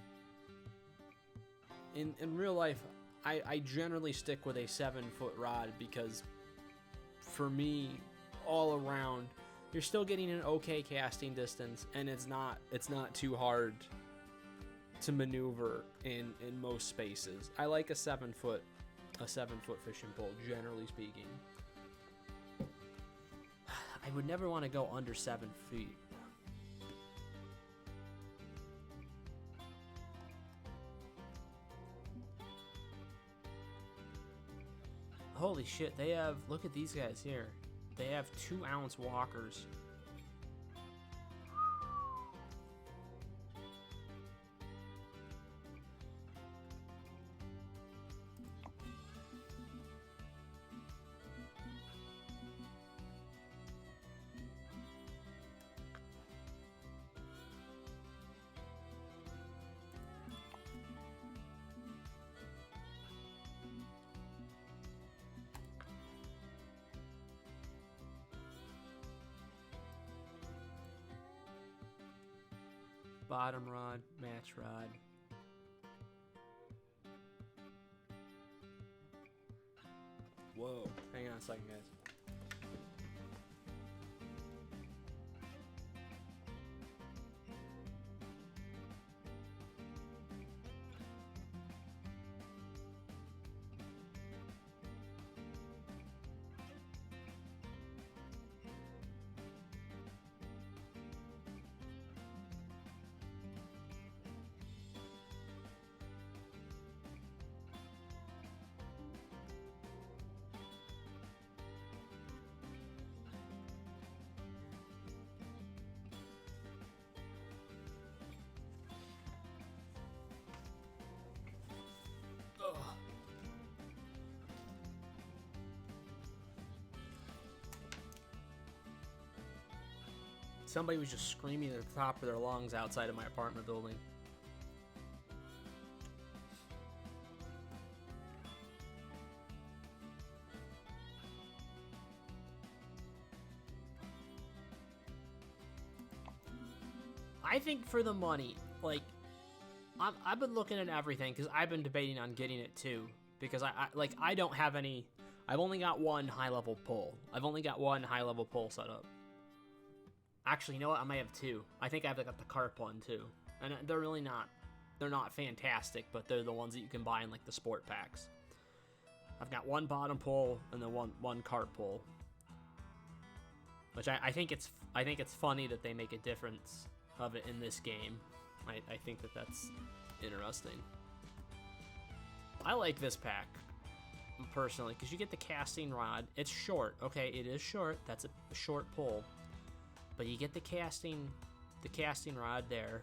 In real life, I generally stick with a 7-foot rod because for me, all around, you're still getting an okay casting distance, and it's not too hard to maneuver in most spaces. I like a 7-foot fishing pole, generally speaking. I would never want to go under 7 feet. Holy shit, they have, look at these guys here. They have 2-ounce walkers. Bottom rod, match rod. Whoa, hang on a second, guys. Somebody was just screaming at the top of their lungs outside of my apartment building. I think for the money, like, I've been looking at everything because I've been debating on getting it too. Because I don't have any. I've only got one high level pull. I've only got one high level pull set up. Actually, you know what? I might have two. I think I've got the carp one too, and they're really not. They're not fantastic, but they're the ones that you can buy in like the sport packs. I've got one bottom pull and then one carp pull, which I think it's funny that they make a difference of it in this game. I think that's interesting. I like this pack personally because you get the casting rod. It's short, okay? It is short. That's a short pull. But you get the casting rod there.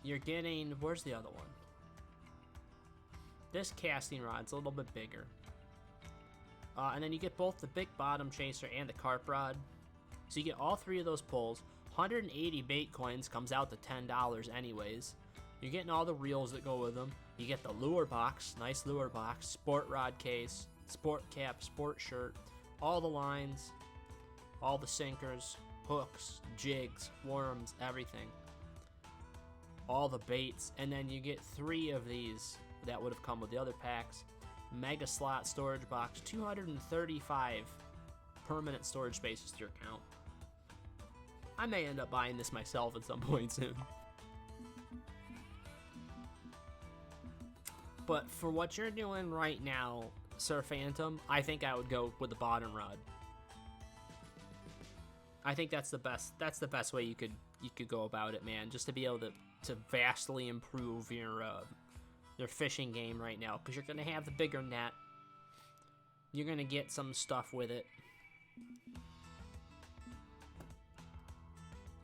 You're getting, where's the other one? This casting rod's a little bit bigger. And then you get both the big bottom chaser and the carp rod. So you get all three of those pulls. 180 bait coins comes out to $10 anyways. You're getting all the reels that go with them. You get the lure box, nice lure box, sport rod case, sport cap, sport shirt, all the lines, all the sinkers, hooks, jigs, worms, everything. All the baits, and then you get 3 of these that would have come with the other packs. Mega slot storage box, 235 permanent storage spaces to your account. I may end up buying this myself at some point soon. But for what you're doing right now, Sir Phantom, I think I would go with the bottom rod. I think that's the best way you could go about it, man. Just to be able to vastly improve your fishing game right now, because you're gonna have the bigger net. You're gonna get some stuff with it,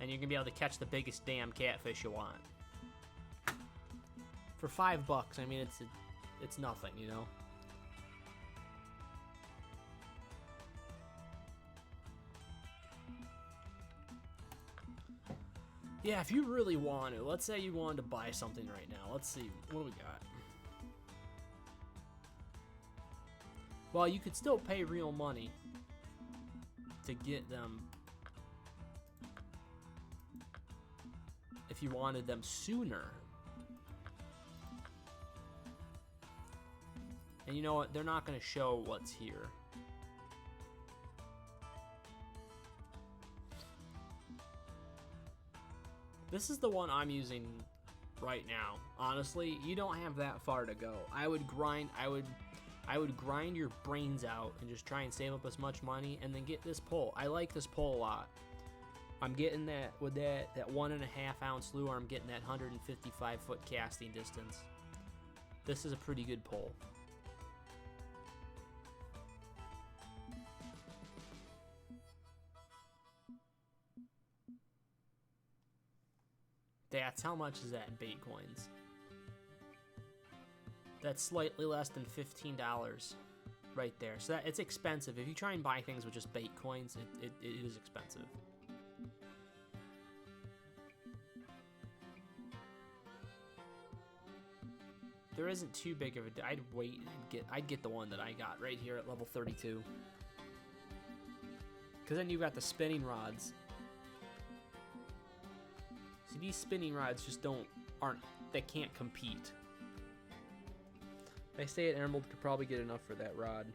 and you're gonna be able to catch the biggest damn catfish you want. For $5, I mean, it's nothing, you know. Yeah, if you really want to, let's say you wanted to buy something right now. Let's see, what do we got? Well, you could still pay real money to get them if you wanted them sooner. And you know what? They're not going to show what's here. This is the one I'm using right now. Honestly, you don't have that far to go. I would grind your brains out and just try and save up as much money and then get this pole. I like this pole a lot. I'm getting that with that 1.5 ounce lure. I'm getting that 155 foot casting distance. This is a pretty good pole. That's how much is that in bait coins? That's slightly less than $15 right there. So that it's expensive. If you try and buy things with just bait coins, it is expensive. There isn't too big of a. I'd wait and I'd get the one that I got right here at level 32. Because then you've got the spinning rods. See, these spinning rods just they can't compete. If I stay at Emerald, could probably get enough for that rod.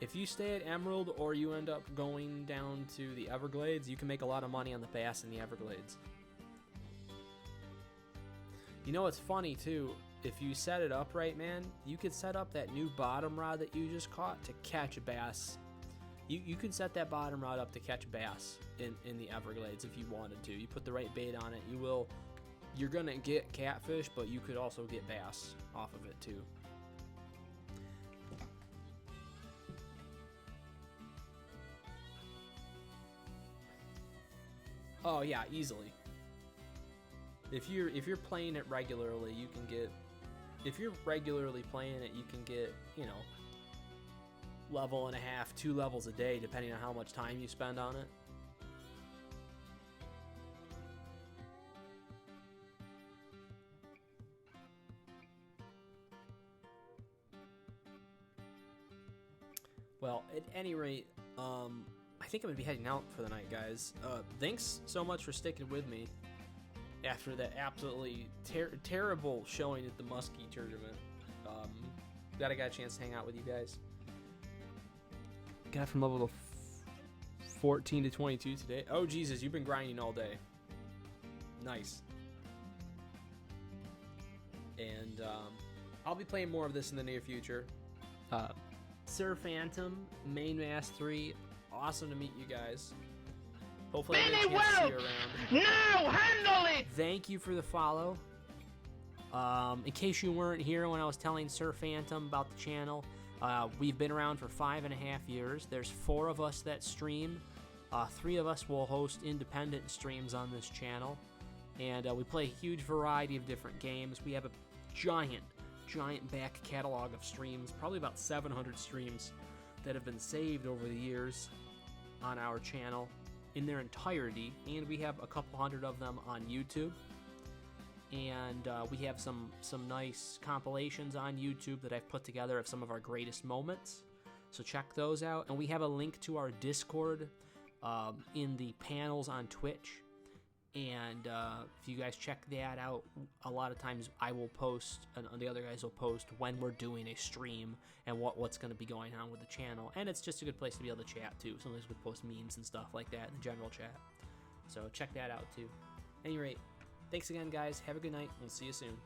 If you stay at Emerald or you end up going down to the Everglades, you can make a lot of money on the bass in the Everglades. You know what's funny too? If you set it up right, man, you could set up that new bottom rod that you just caught to catch a bass. You can set that bottom rod up to catch bass in the Everglades if you wanted to. You put the right bait on it, you're gonna get catfish, but you could also get bass off of it too. Oh yeah, easily. If you're playing it regularly, you can get. If you're regularly playing it, you can get, level and a half, 2 levels a day, depending on how much time you spend on it. Well, at any rate, I think I'm going to be heading out for the night, guys. Thanks so much for sticking with me after that absolutely terrible showing at the Musky tournament. Glad I got a chance to hang out with you guys. Got from level 14 to 22 today. Oh, Jesus, you've been grinding all day. Nice. And I'll be playing more of this in the near future. Sir Phantom, Main Mass 3, awesome to meet you guys. Hopefully I get a chance to see you around. Now handle it! Thank you for the follow. In case you weren't here when I was telling Sir Phantom about the channel, we've been around for 5.5 years. There's 4 of us that stream. 3 of us will host independent streams on this channel. And we play a huge variety of different games. We have a giant back catalog of streams, probably about 700 streams that have been saved over the years on our channel in their entirety, and we have a couple hundred of them on YouTube, and we have some nice compilations on YouTube that I've put together of some of our greatest moments, so check those out. And we have a link to our Discord in the panels on Twitch, and if you guys check that out, a lot of times I will post, and the other guys will post when we're doing a stream and what's going to be going on with the channel. And it's just a good place to be able to chat too. Sometimes we post memes and stuff like that in the general chat, so check that out too. At any rate, thanks again, guys. Have a good night. We'll see you soon.